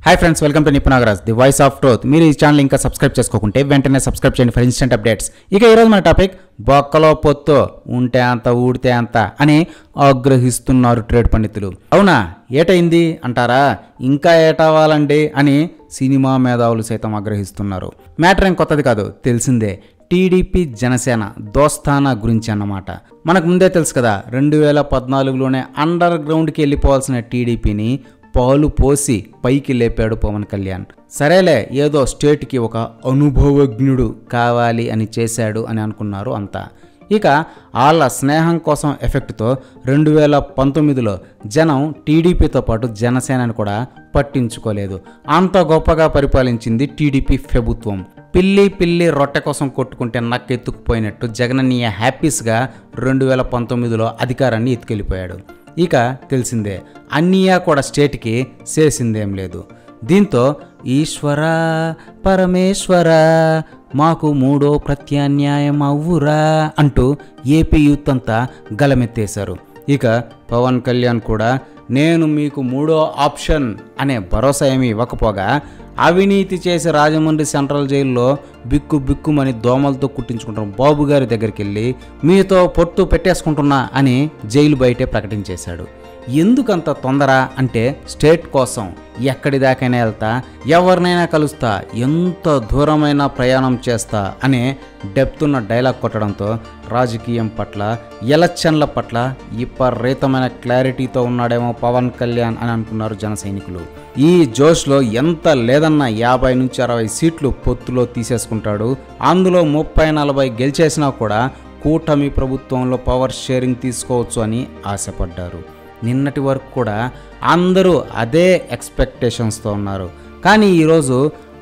Hi friends, welcome to Nipunagaraj the voice of truth. మీరు ఈ channel ఇంకా సబ్స్క్రైబ్ చేసుకోకుంటే వెంటనే సబ్స్క్రైబ్ చేయండి ఫర్ ఇన్స్టెంట్ అప్డేట్స్. ఇక ఈరోజు మన టాపిక్ బొక్కలో పొత్తు ఉంటే అంత ఊడితే అంత అని ఆగ్రహిస్తున్నారు ట్రేడ్ పండితులు. అవునా, ఏటైంది అంటారా? ఇంకా ఏటవ్వాలండి అని సినిమా మేధావులు సైతం ఆగ్రహిస్తున్నారు. మ్యాటర్ ఏం కొత్తది కాదు, తెలిసిందే. టీడీపీ జనసేన దోస్తానా గురించి అన్నమాట. మనకు ముందే తెలుసు కదా, 2014లోనే అండర్ గ్రౌండ్కి వెళ్ళిపోవాల్సిన టీడీపీని పాలు పోసి పైకి లేపాడు పవన్ కళ్యాణ్. సరేలే, ఏదో స్టేట్కి ఒక అనుభవజ్ఞుడు కావాలి అని చేశాడు అని అనుకున్నారు అంతా. ఇక వాళ్ళ స్నేహం కోసం ఎఫెక్ట్తో 2019లో జనం టీడీపీతో పాటు జనసేనని కూడా పట్టించుకోలేదు. అంత గొప్పగా పరిపాలించింది టీడీపీ ప్రభుత్వం. పిల్లి రొట్టె కోసం కొట్టుకుంటే నక్కెత్తుకుపోయినట్టు జగనన్నయ్య హ్యాపీస్గా 2019లో అధికారాన్ని ఎత్తుకెళ్ళిపోయాడు. ఇక తెలిసిందే, అన్నయ్య కూడా స్టేట్కి చేసిందేం లేదు. దీంతో ఈశ్వరా పరమేశ్వర మాకు మూడో ప్రత్యామ్నాయం అవ్వురా అంటూ ఏపీ యూత్ అంతా గలమెత్తేశారు. ఇక పవన్ కళ్యాణ్ కూడా నేను మీకు మూడో ఆప్షన్ అనే భరోసా ఏమీ ఇవ్వకపోగా అవినీతి చేసి రాజమండ్రి సెంట్రల్ జైల్లో బిక్కుమని దోమలతో కుట్టించుకుంటున్న బాబు గారి దగ్గరికి వెళ్ళి మీతో పొట్టు పెట్టేసుకుంటున్నా అని జైలు బయటే ప్రకటించేశాడు. ఎందుకంత తొందర అంటే, స్టేట్ కోసం ఎక్కడి దాకైనా వెళ్తా, ఎవరినైనా కలుస్తా, ఎంత దూరమైనా ప్రయాణం చేస్తా అనే డెప్త్ ఉన్న డైలాగ్ కొట్టడంతో రాజకీయం పట్ల, ఎలక్షన్ల పట్ల విపరీతమైన క్లారిటీతో ఉన్నాడేమో పవన్ కళ్యాణ్ అని అనుకున్నారు జన సైనికులు. ఈ జోష్లో ఎంత లేదన్నా 50 నుంచి 60 సీట్లు పొత్తులో తీసేసుకుంటాడు. అందులో 30-40 గెలిచేసినా కూడా కూటమి ప్రభుత్వంలో పవర్ షేరింగ్ తీసుకోవచ్చు అని ఆశపడ్డారు. నిన్నటి వరకు కూడా అందరూ అదే ఎక్స్పెక్టేషన్స్తో ఉన్నారు. కానీ ఈరోజు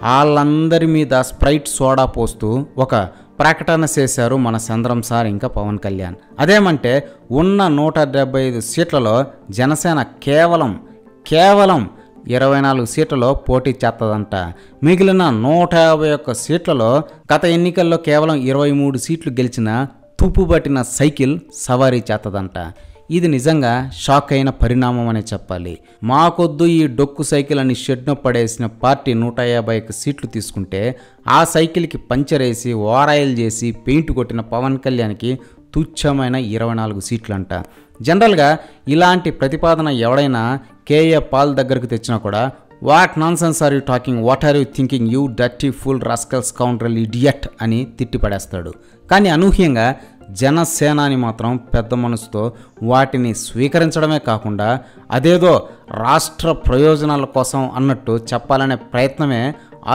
వాళ్ళందరి మీద స్ప్రైట్ సోడా పోస్తూ ఒక ప్రకటన చేశారు మన చంద్రం సార్ ఇంకా పవన్ కళ్యాణ్. అదేమంటే, ఉన్న 175 సీట్లలో జనసేన కేవలం 24 సీట్లలో పోటీ చేస్తుందంట. మిగిలిన 151 సీట్లలో గత ఎన్నికల్లో కేవలం 23 సీట్లు గెలిచిన తుప్పుబట్టిన సైకిల్ సవారీ చేస్తుందంట. ఇది నిజంగా షాక్ అయిన పరిణామం అనే చెప్పాలి. మాకొద్దు ఈ డొక్కు సైకిల్ అని షెడ్ను పడేసిన పార్టీ 151 సీట్లు తీసుకుంటే ఆ సైకిల్కి పంచర్ వేసి ఓరాయిల్ చేసి పెయింట్ కొట్టిన పవన్ కళ్యాణ్కి తుచ్చమైన 24 సీట్లంట. జనరల్గా ఇలాంటి ప్రతిపాదన ఎవడైనా కేఏ పాల్ దగ్గరకు తెచ్చినా కూడా what nonsense are you talking, what are you thinking, you dirty fool rascal scoundrel idiot అని తిట్టిపడేస్తాడు. కానీ అనూహ్యంగా జనసేనాని మాత్రం పెద్ద మనసుతో వాటిని స్వీకరించడమే కాకుండా అదేదో రాష్ట్ర ప్రయోజనాల కోసం అన్నట్టు చెప్పాలనే ప్రయత్నమే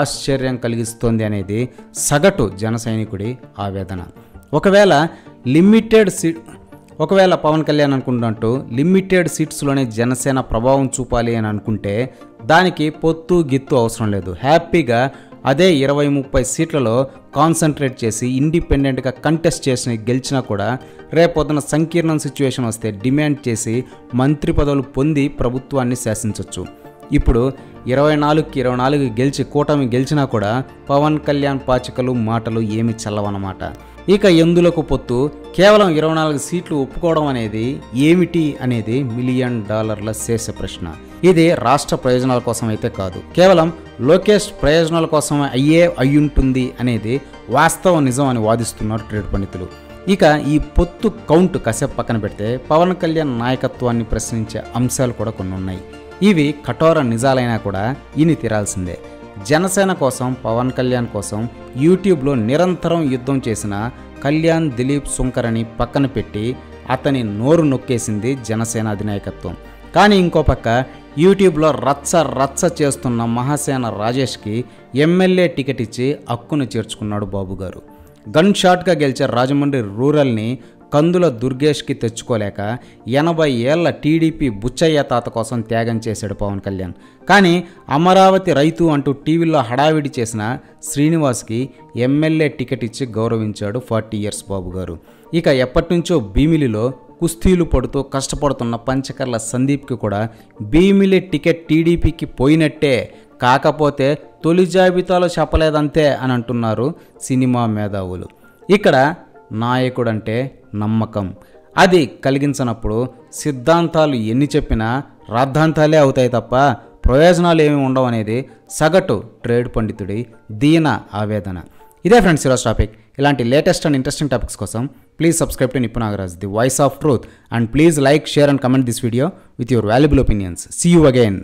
ఆశ్చర్యం కలిగిస్తోంది అనేది సగటు జన సైనికుడి ఆవేదన. ఒకవేళ పవన్ కళ్యాణ్ అనుకుంటున్నట్టు లిమిటెడ్ సీట్స్లోనే జనసేన ప్రభావం చూపాలి అని అనుకుంటే దానికి పొత్తు గిత్తు అవసరం లేదు. హ్యాపీగా అదే 20-30 సీట్లలో కాన్సన్ట్రేట్ చేసి ఇండిపెండెంట్గా కంటెస్ట్ చేసి గెలిచినా కూడా రేపొద్దున సంకీర్ణ సిచ్యువేషన్ వస్తే డిమాండ్ చేసి మంత్రి పదవులు పొంది ప్రభుత్వాన్ని శాసించవచ్చు. ఇప్పుడు 24-24 గెలిచి కూటమి గెలిచినా కూడా పవన్ కళ్యాణ్ పాచికలు మాటలు ఏమి చల్లవన్నమాట. ఇక ఎందులకు పొత్తు, కేవలం 24 సీట్లు ఒప్పుకోవడం అనేది ఏమిటి అనేది $1 మిలియన్ శేష ప్రశ్న. ఇది రాష్ట్ర ప్రయోజనాల కోసం అయితే కాదు, కేవలం లోకేష్ ప్రయోజనాల కోసం అయ్యుంటుంది అనేది వాస్తవ నిజం అని వాదిస్తున్నారు ట్రేడ్ పండితులు. ఇక ఈ పొత్తు కౌంట్ కాసేపు పక్కన పెడితే పవన్ కళ్యాణ్ నాయకత్వాన్ని ప్రశ్నించే అంశాలు కూడా కొన్ని ఉన్నాయి. ఇవి కఠోర నిజాలైనా కూడా ఇని తీరాల్సిందే. జనసేన కోసం, పవన్ కళ్యాణ్ కోసం యూట్యూబ్లో నిరంతరం యుద్ధం చేసిన కళ్యాణ్ దిలీప్ సుంకరని పక్కన పెట్టి అతని నోరు నొక్కేసింది జనసేన అధినాయకత్వం. కానీ ఇంకో పక్క యూట్యూబ్లో రచ్చ చేస్తున్న మహాసేన రాజేష్కి ఎమ్మెల్యే టికెట్ ఇచ్చి హక్కును చేర్చుకున్నాడు బాబు గారు. గన్ షాట్గా గెలిచే రాజమండ్రి రూరల్ని కందుల దుర్గేష్కి తెచ్చుకోలేక 80 ఏళ్ల టీడీపీ బుచ్చయ్య తాత కోసం త్యాగం చేశాడు పవన్ కళ్యాణ్. కానీ అమరావతి రైతు అంటూ టీవీలో హడావిడి చేసిన శ్రీనివాస్కి ఎమ్మెల్యే టికెట్ ఇచ్చి గౌరవించాడు 40 ఇయర్స్ బాబు గారు. ఇక ఎప్పటినుంచో భీమిలిలో కుస్తీలు పడుతూ కష్టపడుతున్న పంచకర్ల సందీప్కి కూడా భీమిలి టికెట్ టీడీపీకి పోయినట్టే, కాకపోతే తొలి జాబితాలో చెప్పలేదంతే అని అంటున్నారు సినిమా మేధావులు. ఇక్కడ నాయకుడంటే నమ్మకం, అది కలిగించినప్పుడు సిద్ధాంతాలు ఎన్ని చెప్పినా రాద్ధాంతాలే అవుతాయి తప్ప ప్రయోజనాలు ఏమి ఉండవు అనేది సగటు ట్రేడ్ పండితుడి దీన ఆవేదన. ఇదే ఫ్రెండ్స్ ఈరోజు టాపిక్. ఇలాంటి లేటెస్ట్ అండ్ ఇంట్రెస్టింగ్ టాపిక్స్ కోసం ప్లీజ్ సబ్స్క్రైబ్ టు నిప్పు Nagaraj, the voice of truth, and please like, share and comment this video with your valuable opinions. See you again.